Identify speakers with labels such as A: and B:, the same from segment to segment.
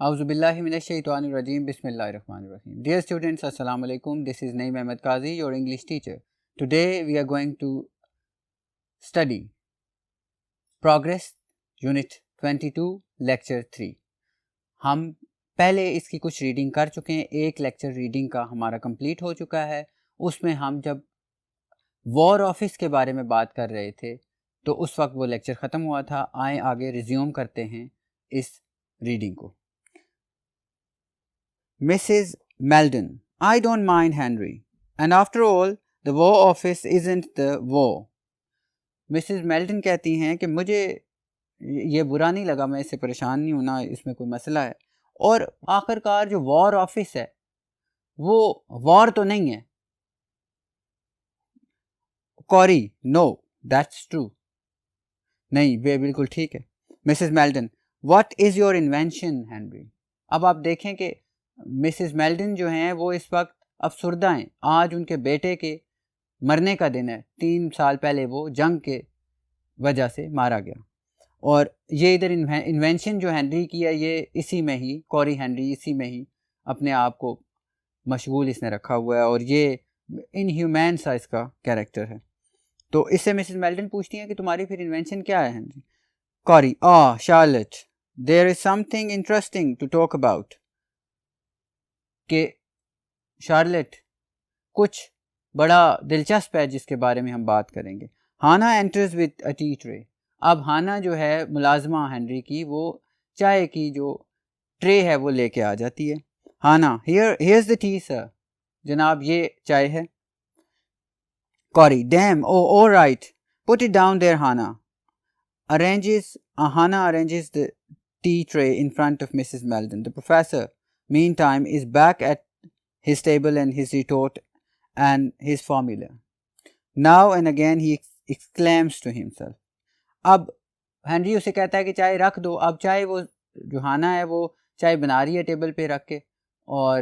A: Auzubillahi minash-shaytanir-rajim. Bismillahir-rahmanir-rahim. Dear students, Assalamu alaikum. This is Naeem Ahmed Qazi, your English teacher. Today we are going to study Progress Unit 22 Lecture 3. हम पहले इसकी कुछ reading कर चुके हैं. एक lecture reading का हमारा कंप्लीट हो चुका है. उसमें हम जब वॉर ऑफिस के बारे में बात कर रहे थे तो उस वक्त वो लेक्चर ख़त्म हुआ था. आए आगे रिज्यूम करते हैं इस रीडिंग को. Mrs. Maldon, I don't mind Henry. And after all, the war office isn't the war. Mrs. Maldon कहती हैं कि मुझे ये बुरा नहीं लगा, मैं इससे परेशान नहीं हूँ, ना इसमें कोई मसला है. और आखिरकार जो वॉर ऑफिस है वो वॉर तो नहीं है. Cory, no that's true. नहीं, वे बिल्कुल ठीक है. Mrs Meldon, what is your invention Henry. अब आप देखें कि मिसेस मेल्डन जो हैं वो इस वक्त अफसुर्दा हैं. आज उनके बेटे के मरने का दिन है. 3 साल पहले वो जंग के वजह से मारा गया. और ये इधर इन्वेंशन जो हेनरी की है ये इसी में ही, कॉरी हेनरी इसी में ही अपने आप को मशगूल इसने रखा हुआ है. और ये इनह्यूमैन सा इसका कैरेक्टर है. तो इससे मिसेस मेल्डन पूछती हैं कि तुम्हारी फिर इन्वेंशन क्या है Henry. Cory, Charlotte, there is something interesting to talk about. कि शार्लेट, कुछ बड़ा दिलचस्प है जिसके बारे में हम बात करेंगे. Hannah enters with a tea tray. अब हाना जो है मुलाजमा हेनरी की, वो चाय की जो ट्रे है वो लेके आ जाती है. Hannah, here's the tea sir. जनाब ये चाय है. Cory, damn, oh right, put it down there. Hannah arranges the tea tray in front of Mrs. Meldon. The professor meantime is back at his table and his retort and his formula. Now and again he exclaims to himself. अब Henry उसे कहता है कि चाय रख दो. अब चाय वो जो हाना है वो चाय बना रही है टेबल पे रख के, और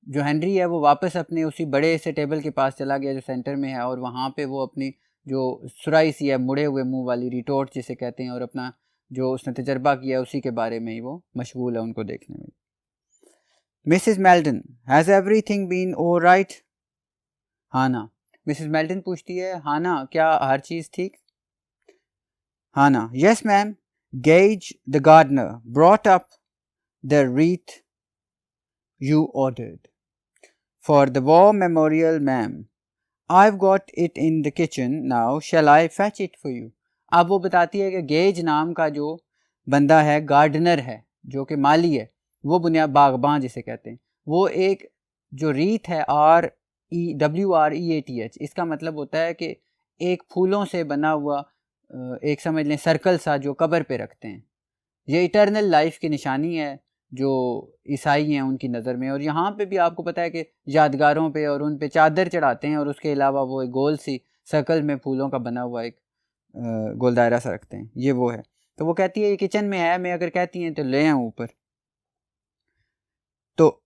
A: जो हेनरी है वो वापस अपने उसी बड़े से टेबल के पास चला गया जो सेंटर में है. और वहाँ पे वो अपनी जो सुराई सी है, मुड़े हुए मुंह वाली, रिटोर्ट जिसे कहते हैं, और अपना जो उसने तजर्बा किया उसी के बारे में ही वो मशगूल है उनको देखने में. Mrs Meldon, has everything been all right. Hannah. Mrs Meldon पूछती है, हाना क्या हर चीज़ ठीक. Hannah, yes ma'am. Gage the gardener brought up the wreath you ordered for the war memorial, ma'am. I've got it in the kitchen now. Shall I fetch it for you? अब वो बताती है कि gauge नाम का जो बंदा है, गार्डनर है, जो कि माली है, वो बुनियाद बागबान जिसे कहते हैं, वो एक जो रीत है, WREATH, इसका मतलब होता है कि एक फूलों से बना हुआ एक समझ लें सर्कल सा जो कब्र पे रखते हैं. ये इटर्नल लाइफ की निशानी है जो ईसाई हैं उनकी नज़र में. और यहाँ पे भी आपको पता है कि यादगारों पे और उन पे चादर चढ़ाते हैं, और उसके अलावा वो एक गोल सी सर्कल में फूलों का बना हुआ एक गोल दायरा सा रखते हैं. ये वो है. तो वो कहती है ये किचन में है, मैं अगर कहती हैं तो ले आऊँ ऊपर. तो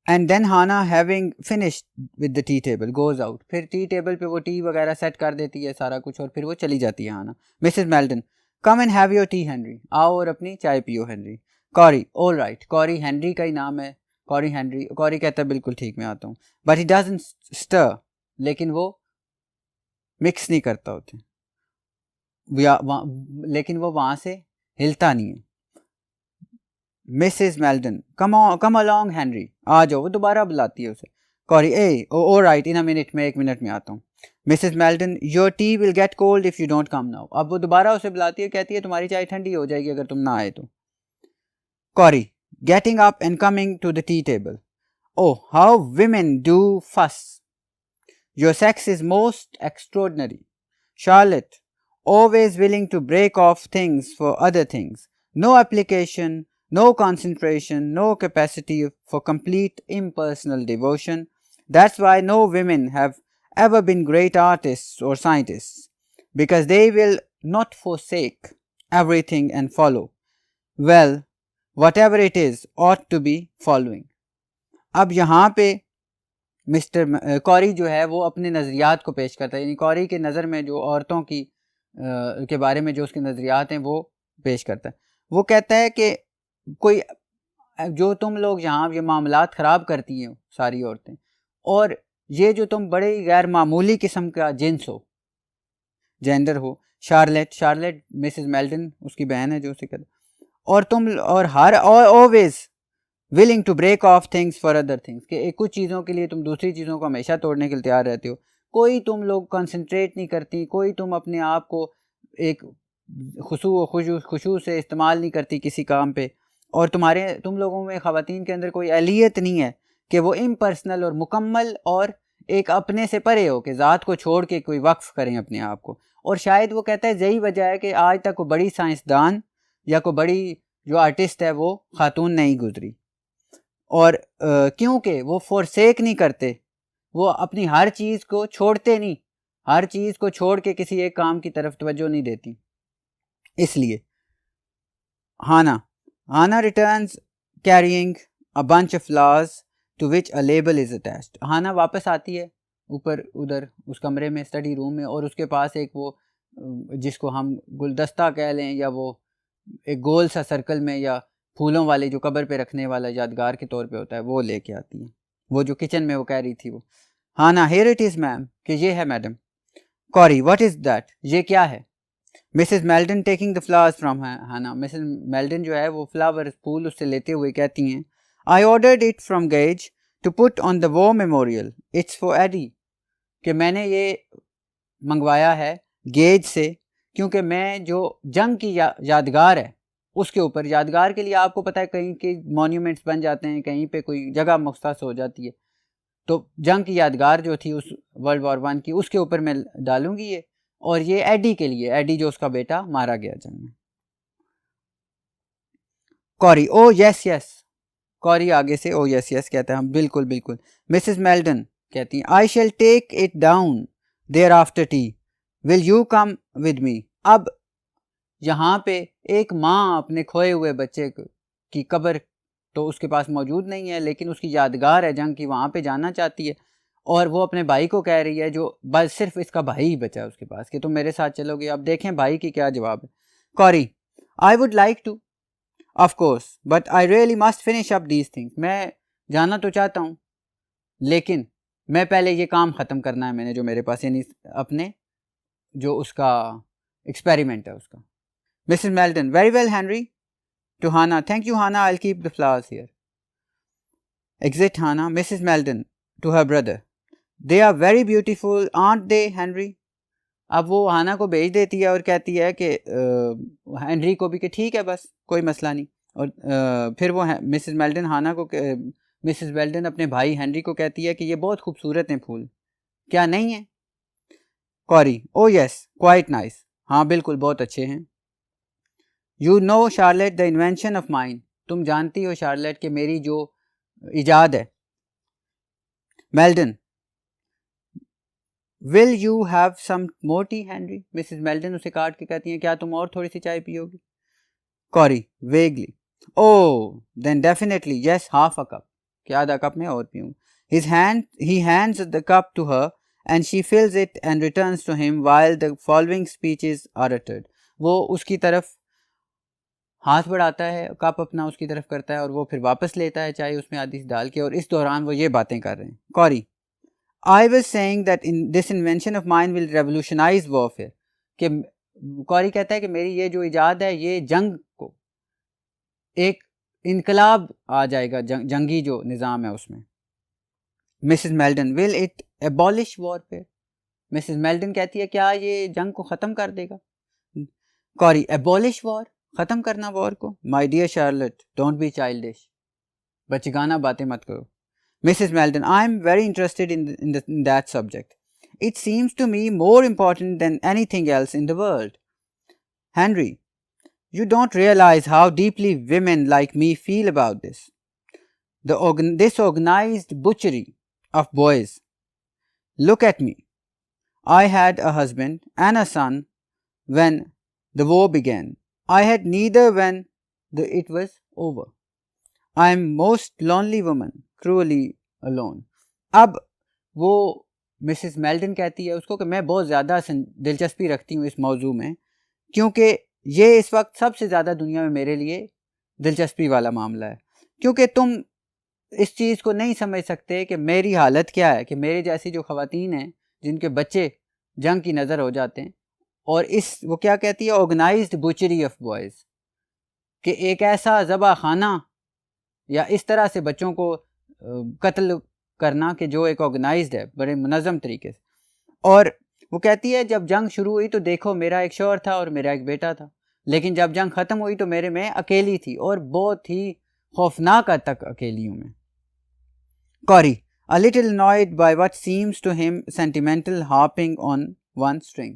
A: and then Hannah having finished with the tea table goes out. फिर टी टेबल पे वो टी वगैरह सेट कर देती है सारा कुछ, और फिर वो चली जाती है Hannah. Mrs Meldon, come and have your tea Henry. आओ और अपनी चाय पियो Henry. Corey, all right. Corey Henry का ही नाम है. कॉरी कहता है बिल्कुल ठीक, मैं आता हूँ. But he doesn't stir. लेकिन वो मिक्स नहीं करता होते, लेकिन वो वहाँ से हिलता नहीं है. Mrs Meldon, come along Henry. आ जाओ. वो दोबारा बुलाती है उसे. Corey, all right, in a minute, मैं 1 मिनट में आता हूँ. Mrs Meldon, your tea will get cold if you don't come now. अब वो दोबारा उसे बुलाती है, कहती है तुम्हारी चाय ठंडी हो जाएगी अगर तुम ना आए तो. Corey, getting up and coming to the tea table. Oh, how women do fuss. Your sex is most extraordinary. Charlotte, always willing to break off things for other things. No application, no concentration, no capacity for complete impersonal devotion. That's why no women have ever been great artists or scientists, because they will not forsake everything and follow. Well, whatever it is ought to be following. अब यहाँ पे mister Carry जो है वो अपने नज़रियात को पेश करता है. यानी कॉरी के नज़र में जो औरतों की के बारे में जो उसके नज़रियात हैं वो पेश करता है. वो कहता है कि कोई जो तुम लोग यहाँ ये मामलात ख़राब करती हैं सारी औरतें, और ये जो तुम बड़े गैर मामूली किस्म का जिन्स हो, जेंडर हो, शार्लेट मिसेस मेल्टन उसकी बहन है जो उसे कहते, और तुम और हर always willing to break off things for other things, कि कुछ चीज़ों के लिए तुम दूसरी चीज़ों को हमेशा तोड़ने के लिए तैयार रहते हो। कोई तुम लोग कंसंट्रेट नहीं करती, कोई तुम अपने आप को एक खुशू से इस्तेमाल नहीं करती किसी काम पे, और तुम लोगों में ख़वातीन के अंदर कोई अहलियत नहीं है कि वो इम्पर्सनल और मुकम्मल और एक अपने से परे हो, कि ज़ात को छोड़ के कोई वक्फ करें अपने आप को। और शायद वो कहता है यही वजह है कि आज तक कोई बड़ी साइंसदान या कोई बड़ी जो आर्टिस्ट है वो खातून नहीं गुजरी, और क्योंकि वो फोरसेक नहीं करते, वो अपनी हर चीज़ को छोड़ते नहीं, हर चीज़ को छोड़ के किसी एक काम की तरफ तवज्जो नहीं देती। इसलिए Hannah returns carrying a bunch of flowers to which a label is attached. Hannah वापस आती है ऊपर उधर उस कमरे में, स्टडी रूम में, और उसके पास एक वो जिसको हम गुलदस्ता कह लें, या वो एक गोल सा सर्कल में या फूलों वाले जो कब्र पे रखने वाला यादगार के तौर पे होता है, वो लेके आती है, वो जो किचन में वो कह रही थी वो। Hannah, here it is ma'am, कि ये है madam. Corey, what is that, ये क्या है? Mrs Melton taking the flowers from Hannah, Mrs Melton जो है वो फ्लावर फूल उससे लेते हुए कहती हैं, I ordered it from Gage to put on the war memorial, it's for Eddie, कि मैंने ये मंगवाया है गेज से, क्योंकि मैं जो जंग की यादगार है उसके ऊपर, यादगार के लिए आपको पता है कहीं के मॉन्यूमेंट्स बन जाते हैं, कहीं पे कोई जगह मुख्तस हो जाती है, तो जंग की यादगार जो थी उस वर्ल्ड वॉर 1 की, उसके ऊपर मैं डालूंगी ये, और ये एडी के लिए, एडी जो उसका बेटा मारा गया जंग में। Carry, oh yes yes, Carry आगे से ओ यस यस कहता है, हम बिल्कुल बिल्कुल। मिसेस मेल्टन कहती हैं, I shall take it down there after tea, will you come with me. अब यहाँ पे एक माँ अपने खोए हुए बच्चे की कब्र तो उसके पास मौजूद नहीं है, लेकिन उसकी यादगार है जंग की, वहाँ पे जाना चाहती है, और वो अपने भाई को कह रही है, जो बस सिर्फ इसका भाई ही बचा है उसके पास, कि तुम मेरे साथ चलोगे। अब देखें भाई की क्या जवाब है। Carry, I would like two of course but I really must finish up these things, मैं जाना तो चाहता हूँ लेकिन मैं पहले ये काम ख़त्म करना है मैंने जो मेरे पास, यानी अपने जो उसका एक्सपेरिमेंट है उसका। Mrs Melton, very well Henry, to Hannah, thank you Hannah, I keep the flowers here. Exit Hannah. Mrs Melton to her brother, they are very beautiful aren't they Henry. अब वो हाना को भेज देती है और कहती है कि हेनरी को भी, कि ठीक है बस कोई मसला नहीं, और फिर वो मिसेस मेल्टन हाना को मिसेस मेल्टन अपने भाई हेनरी को कहती है कि ये बहुत खूबसूरत हैं फूल, क्या नहीं है? Corey, oh yes quite nice, हाँ बिल्कुल बहुत अच्छे हैं। You know Charlotte the invention of mine, तुम जानती हो शार्लेट कि मेरी जो इजाद है। Melton, will you have some more tea Henry, Mrs Melton उसे काट के कहती हैं, क्या तुम और थोड़ी सी चाय पियोगी? Corey vaguely, oh then definitely yes, half a cup, कि आधा कप में और पीऊँ। He hands the cup to her and she fills it and returns to him while the following speeches are uttered. वो उसकी तरफ हाथ बढ़ाता है, कप अपना उसकी तरफ करता है, और वो फिर वापस लेता है चाय उसमें आधी डाल के, और इस दौरान वो ये बातें कर रहे हैं। Carry, I was saying that in this invention of mine will revolutionize warfare, कि कॉरी कहता है कि मेरी ये जो इजाद है ये जंग को एक इनकलाब आ जाएगा, जंगी जो निज़ाम है उसमें। Mrs Melton, will it abolish warfare, Mrs Melton कहती है क्या ये जंग को ख़त्म कर देगा? कॉरी, एबॉलिश वॉर, ख़त्म करना वॉर को? My dear Charlotte, don't be childish, बचगाना बातें मत करो। Mrs Melton, I am very interested in that subject. It seems to me more important than anything else in the world. Henry, you don't realize how deeply women like me feel about this. This organized butchery of boys. Look at me. I had a husband and a son when the war began. I had neither when it was over. I am most lonely woman, cruelly alone. अब वो Mrs Melton कहती है उसको कि मैं बहुत ज़्यादा दिलचस्पी रखती हूँ इस मौजू में, क्योंकि ये इस वक्त सबसे ज़्यादा दुनिया में मेरे लिए दिलचस्पी वाला मामला है, क्योंकि तुम इस चीज़ को नहीं समझ सकते कि मेरी हालत क्या है, कि मेरे जैसी जो ख़वातीन हैं जिनके बच्चे जंग की नज़र हो जाते हैं, और वो क्या कहती है, ऑर्गेनाइज्ड बुचरी ऑफ बॉयज़, कि एक ऐसा ज़बा खाना या इस तरह से बच्चों को कत्ल करना कि जो एक ऑर्गेनाइज्ड है बड़े मुनज़्ज़म तरीके से। और वो कहती है जब जंग शुरू हुई तो देखो मेरा एक शौहर था और मेरा एक बेटा था, लेकिन जब जंग ख़त्म हुई तो मेरे में अकेली थी और बहुत ही खौफनाक हद तक अकेली हूँ मैं। Carry, a little annoyed by what seems to him sentimental harping on one string.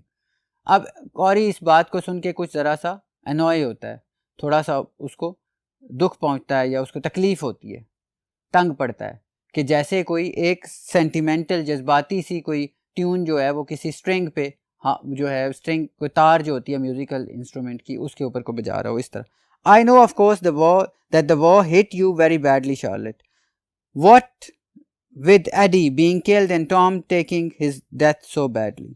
A: अब कॉरी इस बात को सुन के कुछ ज़रा सा अनॉय होता है, थोड़ा सा उसको दुख पहुंचता है या उसको तकलीफ़ होती है, तंग पड़ता है कि जैसे कोई एक सेंटिमेंटल जज्बाती सी कोई ट्यून जो है वो किसी स्ट्रिंग पे, हाँ जो है स्ट्रिंग कोई तार जो होती है म्यूज़िकल इंस्ट्रूमेंट की, उसके ऊपर को बजा रहा हो इस तरह। I know of course the war hit you very badly Charlotte, what with Eddie being killed and Tom taking his death so badly.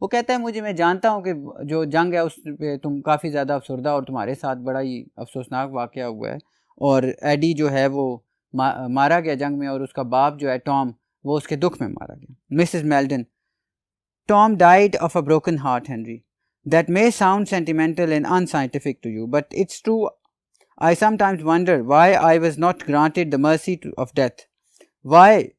A: वो कहता है मैं जानता हूँ कि जो जंग है उस पे तुम काफ़ी ज़्यादा अफसरदा और तुम्हारे साथ बड़ा ही अफसोसनाक वाक़या हुआ है, और एडी जो है वो मारा गया जंग में, और उसका बाप जो है टॉम वो उसके दुख में मारा गया। Mrs Meldon, Tom died of a broken heart, Henry. That may sound sentimental and unscientific to you, but it's true. I sometimes wonder why I was not granted the mercy of death. Why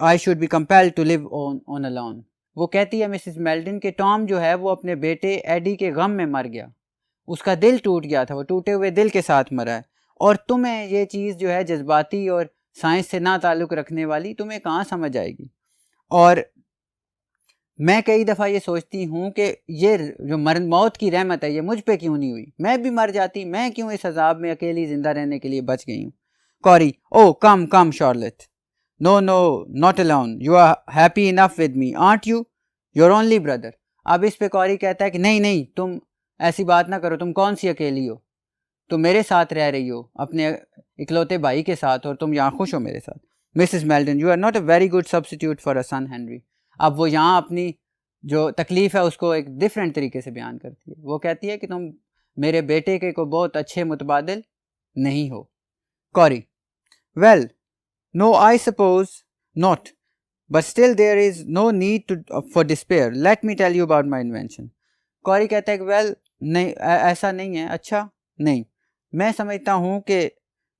A: I should be compelled to live on alone. वो कहती है Mrs Meldon के Tom जो है वो अपने बेटे AD के गम में मर गया, उसका दिल टूट गया था, वो टूटे हुए दिल के साथ मरा है, और तुम्हें ये चीज़ जो है जज्बाती और साइंस से ना ताल्लुक़ रखने वाली तुम्हें कहाँ समझ आएगी। और मैं कई दफ़ा ये सोचती हूँ कि ये जो मौत की रहमत है ये मुझ पे क्यों नहीं हुई, मैं भी मर जाती, मैं क्यों इस अजाब में अकेली ज़िंदा रहने के लिए बच गई हूँ। Cory, oh come Charlotte, No, not alone. You are happy enough with me, aren't you? Your only brother. अब इस पे कॉरी कहता है कि नहीं तुम ऐसी बात ना करो, तुम कौन सी अकेली हो, तुम मेरे साथ रह रही हो अपने इकलौते भाई के साथ, और तुम यहाँ खुश हो मेरे साथ। Mrs Meldon, you are not a very good substitute for a son Henry. अब वो यहाँ अपनी जो तकलीफ़ है उसको एक डिफरेंट तरीके से बयान करती है। वो कहती है कि तुम मेरे बेटे के को बहुत अच्छे मुतबादिल नहीं हो। Carry, well no, I suppose not, but still there is no need for despair. Let me tell you about my invention. Carry कहता है कि वेल नहीं, ऐसा नहीं है, अच्छा नहीं, मैं समझता हूँ कि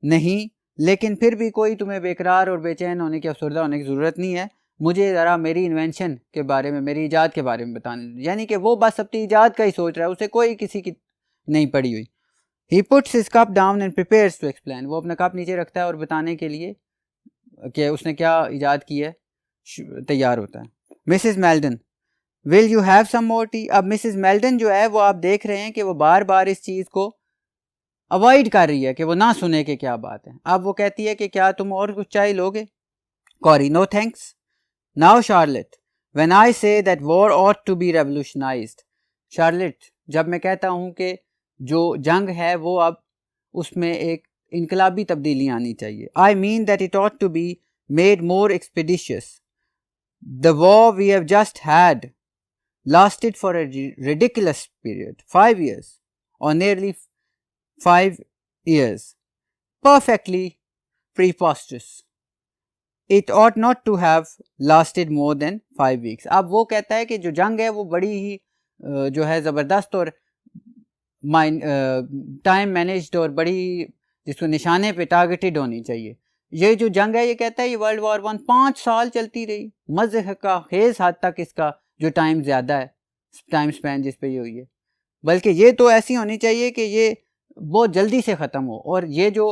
A: नहीं, लेकिन फिर भी कोई तुम्हें बेकरार और बेचैन होने की, अफसरदा होने की ज़रूरत नहीं है। मुझे ज़रा मेरी इन्वेंशन के बारे में, मेरी ईजाद के बारे में बताने, यानी कि वो बस अपनी ईजाद का ही सोच रहा है, उसे कोई किसी की नहीं पड़ी हुई। He puts his cup down and prepares to explain. वो अपना कप नीचे रखता है और बताने के लिए कि उसने क्या ईजाद की है तैयार होता है। Mrs Meldon, will you have some more tea. अब मिसेस मेल्डन जो है वो आप देख रहे हैं कि वो बार बार इस चीज़ को अवॉइड कर रही है कि वो ना सुने कि क्या बात है। अब वो कहती है कि क्या तुम और कुछ चाय लोगे। Corey, no thanks. Now Charlotte, when I say that war ought to be revolutionised. Charlotte, जब मैं कहता हूँ कि जो जंग है वो अब उसमें एक इनकलाबी तब्दीलियाँ आनी चाहिए। I mean that it ought to be made more expeditious. The war we have just had lasted for a ridiculous period, 5 years, or nearly 5 years. Perfectly preposterous. It ought not to have lasted more than 5 weeks. अब वो कहता है कि जो जंग है वो बड़ी ही जो है ज़बरदस्त और टाइम मैनेज्ड और बड़ी जिसको निशाने पे टारगेटेड होनी चाहिए। ये जो जंग है ये कहता है ये वर्ल्ड वॉर 1 5 साल चलती रही, मज़े का खेज हद तक इसका जो टाइम ज़्यादा है, टाइम स्पैन जिस पे ये हुई है, बल्कि ये तो ऐसी होनी चाहिए कि ये बहुत जल्दी से ख़त्म हो। और ये जो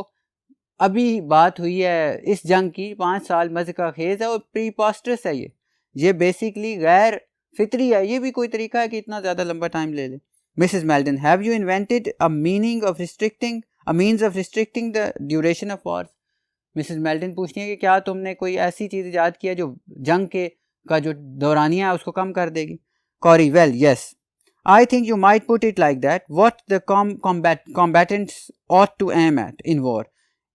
A: अभी बात हुई है इस जंग की 5 साल मज़े का खेज है और प्रीपोस्टरस है, ये बेसिकली गैर फितरी है, ये भी कोई तरीका है कि इतना ज़्यादा लंबा टाइम ले ले। Mrs Meldon, have you invented a meaning of restricting A means of restricting the duration of wars. Mrs Meldon पूछती है कि क्या तुमने कोई ऐसी चीज़ ईजाद की है जो जंग का जो दौरानिया है उसको कम कर देगी। Carry, well yes, I think you might put it like that. What the combatants ought to aim at in war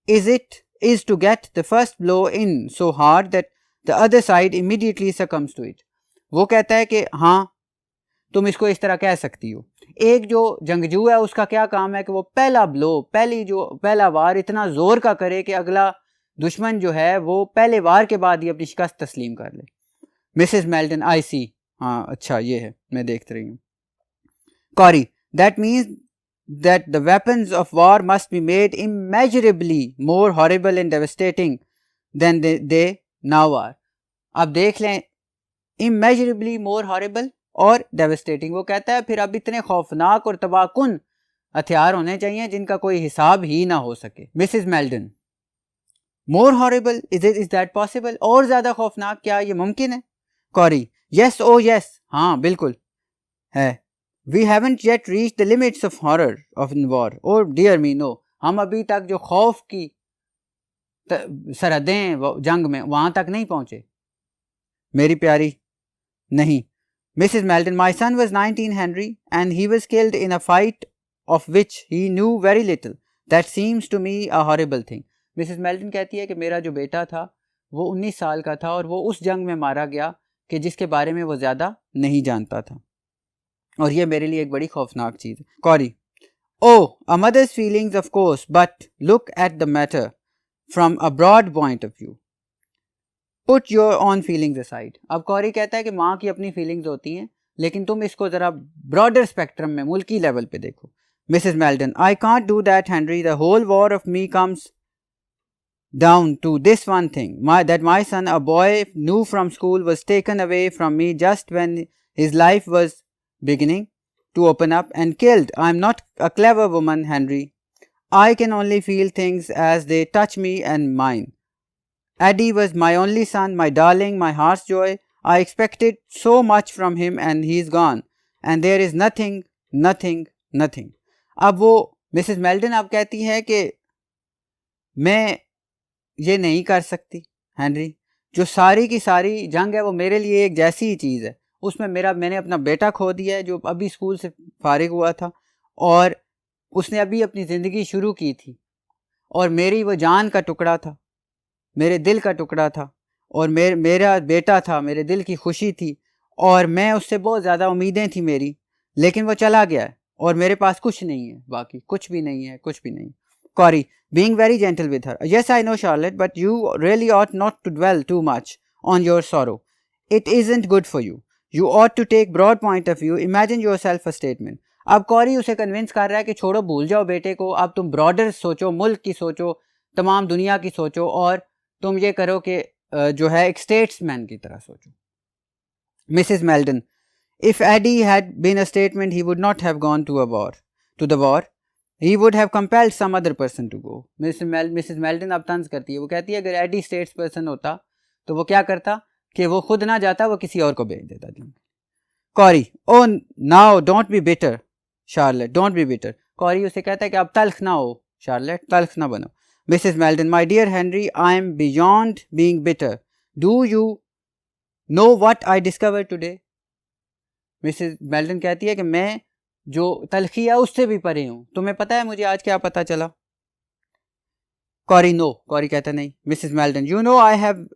A: is to get the first blow in so hard that the other side immediately succumbs to it. वो कहता है कि हाँ तुम इसको इस तरह कह सकती हो, एक जो जंगजू है उसका क्या काम है कि वो पहला ब्लो, पहला वार इतना जोर का करे कि अगला दुश्मन जो है वो पहले वार के बाद ही अपनी शिकस्त तस्लीम कर ले। मिसेस मेल्टन, आई सी, हाँ अच्छा ये है, मैं देख रही हूँ। Carry, that means that the weapons of war must be made immeasurably more horrible and devastating than they now are. अब देख लें, immeasurably more horrible और devastating, वो कहता है फिर अब इतने खौफनाक और तबाहकुन हथियार होने चाहिए जिनका कोई हिसाब ही ना हो सके। Mrs Merton, more horrible, is that possible? और ज़्यादा खौफनाक क्या ये मुमकिन है? कॉरी, yes, oh yes, हाँ बिल्कुल है। We haven't yet reached the limits of horror of war. Oh dear me, no. हम अभी तक जो खौफ की सरहदें जंग में वहां तक नहीं पहुंचे मेरी प्यारी, नहीं। Mrs. Meldon, my son was 19, Henry, and he was killed in a fight of which he knew very little. That seems to me a horrible thing. Mrs. Meldon कहती है कि मेरा जो बेटा था वो 19 साल का था और वो उस जंग में मारा गया कि जिसके बारे में वो ज़्यादा नहीं जानता था, और ये मेरे लिए एक बड़ी खौफनाक चीज़ है। Corey, oh a mother's feelings of course, but look at the matter from a broad point of view, put your on feelings aside. अब कॉरी कहता है कि माँ की अपनी फीलिंग्स होती हैं, लेकिन तुम इसको ज़रा ब्रॉडर स्पेक्ट्रम में, मुल्की लेवल पे देखो। Mrs Melton, I can't do that Henry, the whole war of me comes down to this one thing, that my son, a boy new from school, was taken away from me just when his life was beginning to open up and killed. I am not a clever woman, Henry. I can only feel things as they touch me and mine. Eddie was my only son, my darling, my heart's joy. I expected so much from him and he is gone. And there is nothing. अब वो Mrs Melton अब कहती है कि मैं ये नहीं कर सकती हेनरी, जो सारी की सारी जंग है वो मेरे लिए एक जैसी ही चीज़ है, उसमें मैंने अपना बेटा खो दिया है जो अभी स्कूल से फारिग हुआ था और उसने अभी अपनी ज़िंदगी शुरू की थी, और मेरी वो जान का टुकड़ा था, मेरे दिल का टुकड़ा था, और मेरा बेटा था, मेरे दिल की खुशी थी, और मैं उससे बहुत ज़्यादा उम्मीदें थी मेरी, लेकिन वो चला गया है और मेरे पास कुछ नहीं है, बाकी कुछ भी नहीं है, कुछ भी नहीं। Corey, being very gentle with her. Yes, I know, Charlotte, but you really ought not to dwell too much on your sorrow. It isn't good for you. You ought to take broad point of view. Imagine yourself a statement. अब Carry उसे convince कर रहा है कि छोड़ो, भूल जाओ बेटे को, अब तुम ब्रॉडर सोचो, मुल्क की सोचो, तमाम दुनिया की सोचो, और तुम ये करो कि जो है एक स्टेट्समैन की तरह सोचो। Mrs Merton, if Eddie had been a statesman, he would not have gone to the war. He would have compelled some other person to go. Mrs Melton अब तंज करती है, वो कहती है अगर एडी स्टेट्स पर्सन होता तो वो क्या करता कि वो खुद ना जाता, वो किसी और को भेज देता। Corey, oh now don't be bitter Charlotte, don't be bitter. Corey उसे कहता है कि अब तल्ख ना हो शार्लेट, तल्ख ना बनो। Mrs Melton, my dear Henry, I am beyond being bitter. Do you know what I discover today? Mrs Melton कहती है कि मैं जो तलखी है उससे भी परे हूं, तुम्हें पता है मुझे आज क्या पता चला? Carry, no. कॉरी कहता नहीं। Mrs Melton, you know I have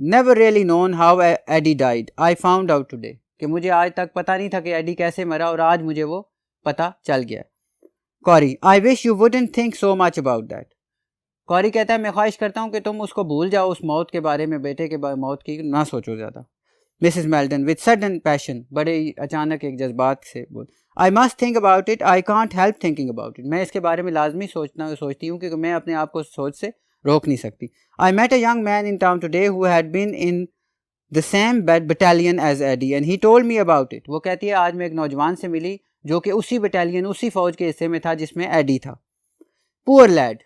A: never really known how Eddie died, I found out today, कि मुझे आज तक पता नहीं था कि एडी कैसे मरा और आज मुझे वो पता चल गया। Carry, I wish you wouldn't think so much about that. Carry कहता है मैं ख्वाहिश करता हूँ कि तुम उसको भूल जाओ, उस मौत के बारे में, बेटे के मौत की ना सोचो ज़्यादा। Mrs Merton with sudden passion, बड़े अचानक एक जज्बात से बोल, I must think about it, I can't help thinking about it, मैं इसके बारे में लाजमी सोचती हूँ क्योंकि मैं अपने आप को सोच से रोक नहीं सकती। I met a young man in town today who had been in the same battalion as Eddie and he told me about it. वो कहती है आज मैं एक नौजवान से मिली जो कि उसी बटालियन, उसी फौज के हिस्से में था जिसमें एडी था। Poor lad,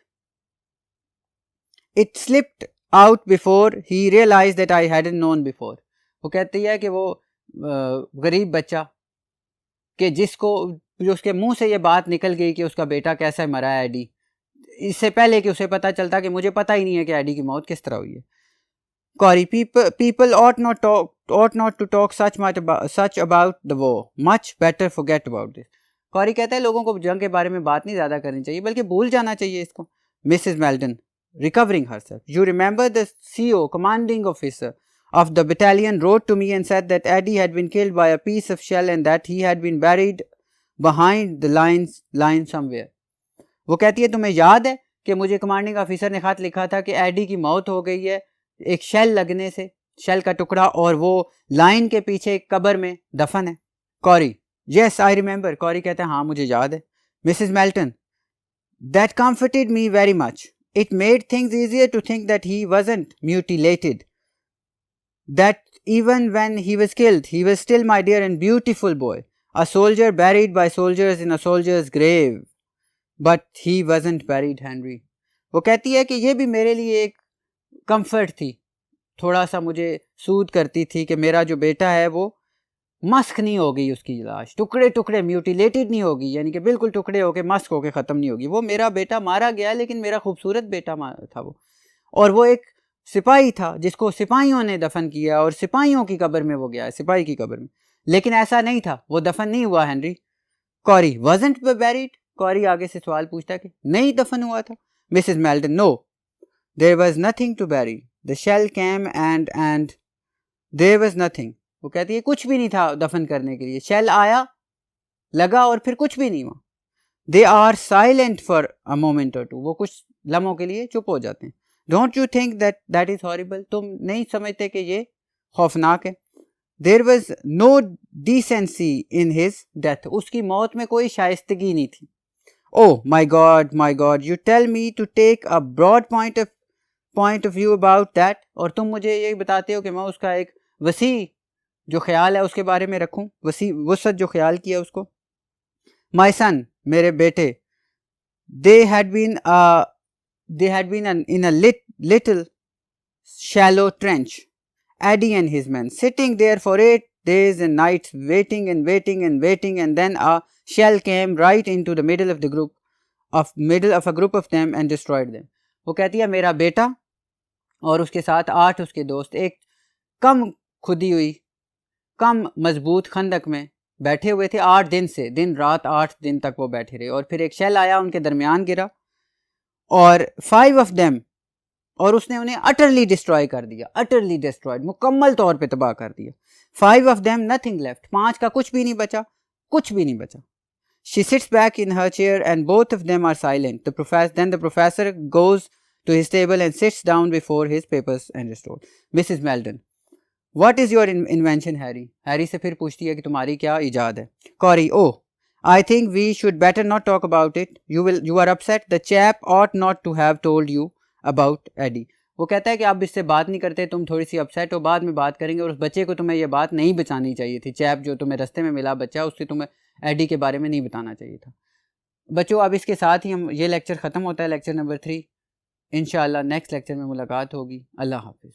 A: it slipped out before he realise that I hadn't known before. वो कहती है कि वो गरीब बच्चा कि जो उसके मुंह से ये बात निकल गई कि उसका बेटा कैसा मरा है एडी, इससे पहले कि उसे पता चलता कि मुझे पता ही नहीं है कि एडी की मौत किस तरह हुई है। Carry, people ought not to talk such about the war. Much better forget about this. Carry कहता है लोगों को जंग के बारे में बात नहीं ज़्यादा करनी चाहिए, बल्कि भूल जाना चाहिए इसको। Mrs Merton, recovering herself, you remember the CO, commanding officer of the battalion, wrote to me and said that Eddie had been killed by a piece of shell and that he had been buried behind the line somewhere. वो कहती है तुम्हें याद है कि मुझे commanding officer ने खत लिखा था कि एडी की मौत हो गई है एक शेल लगने से, शेल का टुकड़ा, और वो लाइन के पीछे एक कब्र में दफन है. Carry, yes I remember. Carry कहता है हाँ मुझे याद है. Mrs Merton, that comforted me very much. It made things easier to think that he wasn't mutilated. That even when he was killed, he was still my dear and beautiful boy. A soldier buried by soldiers in a soldier's grave. But he wasn't buried, Henry. वो कहती है कि ये भी मेरे लिए एक comfort थी, थोड़ा सा मुझे सूद करती थी कि मेरा जो बेटा है वो मस्क नहीं होगी, उसकी लाश टुकड़े टुकड़े म्यूटिलेटेड नहीं होगी, यानी कि बिल्कुल टुकड़े होके मस्क होके ख़त्म नहीं होगी. वो मेरा बेटा मारा गया लेकिन मेरा खूबसूरत बेटा था वो, और वो एक सिपाही था जिसको सिपाहियों ने दफन किया और सिपाहियों की कब्र में वो गया है, सिपाही की कब्र में. लेकिन ऐसा नहीं था, वो दफन नहीं हुआ Henry. Carry, wasn't buried? Carry आगे से सवाल पूछता है कि नहीं दफन हुआ था. Mrs Melton, no, there was nothing to bury. The shell came and there was nothing. वो कहती है कुछ भी नहीं था दफन करने के लिए, शेल आया लगा और फिर कुछ भी नहीं हुआ. They are silent for a moment or two. वो कुछ लम्हों के लिए चुप हो जाते हैं. Don't you think that is horrible? तुम नहीं समझते कि ये खौफनाक है? There was no decency in his death. उसकी मौत में कोई शाइस्तगी नहीं थी. Oh my God, you tell me to take a broad point of view about that. और तुम मुझे ये बताते हो कि मैं उसका एक वसी जो ख्याल है उसके बारे में रखूं, वसी वसत जो ख्याल किया उसको. My son, मेरे बेटे, they had been in a little shallow trench. Eddie and his men sitting there for 8 days and nights, waiting, and then a shell came right into the middle of a group of them and destroyed them. वो कहती है मेरा बेटा और उसके साथ 8 उसके दोस्त एक कम खुदी हुई, कम मजबूत खंदक में बैठे हुए थे 8 दिन से, दिन रात 8 दिन तक वो बैठे रहे, और फिर एक शेल आया उनके दरमियान गिरा और 5 of them, और उसने उन्हें अटरली डिस्ट्रॉय कर दिया, अटरली डिस्ट्रॉयड, मुकम्मल तौर पे तबाह कर दिया. 5 of them, nothing left. 5 का कुछ भी नहीं बचा, कुछ भी नहीं बचा. She sits back in her chair and both of them are silent. Then the professor goes to his table and sits down before his papers and restored. Mrs. Meldon, what is your invention, Harry? Harry से फिर पूछती है कि तुम्हारी क्या इजाद है. Corey, oh, I think we should better not talk about it. You are upset. The chap ought not to have told you about Eddie. वो कहता है कि आप इससे बात नहीं करते, तुम थोड़ी सी अपसेट हो, बाद में बात करेंगे, और उस बच्चे को तुम्हें ये बात नहीं बतानी चाहिए थी. चैप जो तुम्हें रास्ते में मिला बच्चा, उससे तुम्हें एडी के बारे में नहीं बताना चाहिए था. बच्चों, अब इसके साथ ही हम ये लेक्चर ख़त्म होता है, लेक्चर नंबर 3. इंशाअल्लाह नेक्स्ट लेक्चर में मुलाकात होगी. अल्लाह हाफिज़.